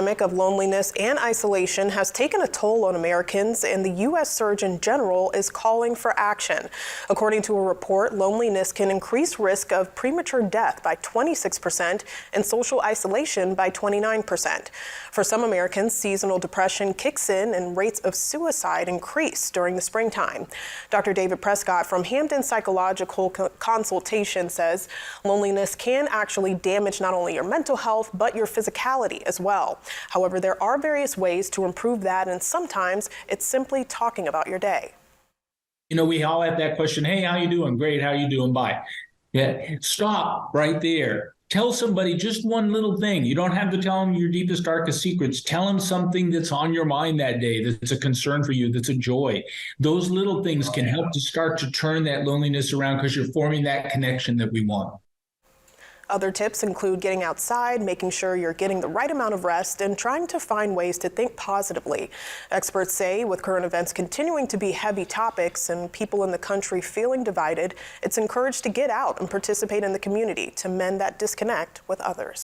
Epidemic of loneliness and isolation has taken a toll on Americans, and the U.S. Surgeon General is calling for action. According to a report, loneliness can increase risk of premature death by 26% and social isolation by 29%. For some Americans, seasonal depression kicks in and rates of suicide increase during the springtime. Dr. David Prescott from Hampton Psychological Consultation says loneliness can actually damage not only your mental health, but your physicality as well. However, there are various ways to improve that, and sometimes it's simply talking about your day. You know, we all have that question, hey, how you doing? Great, how you doing? Bye. Yeah, stop right there. Tell somebody just one little thing. You don't have to tell them your deepest, darkest secrets. Tell them something that's on your mind that day, that's a concern for you, that's a joy. Those little things can help to start to turn that loneliness around because you're forming that connection that we want. Other tips include getting outside, making sure you're getting the right amount of rest, and trying to find ways to think positively. Experts say with current events continuing to be heavy topics and people in the country feeling divided, it's encouraged to get out and participate in the community to mend that disconnect with others.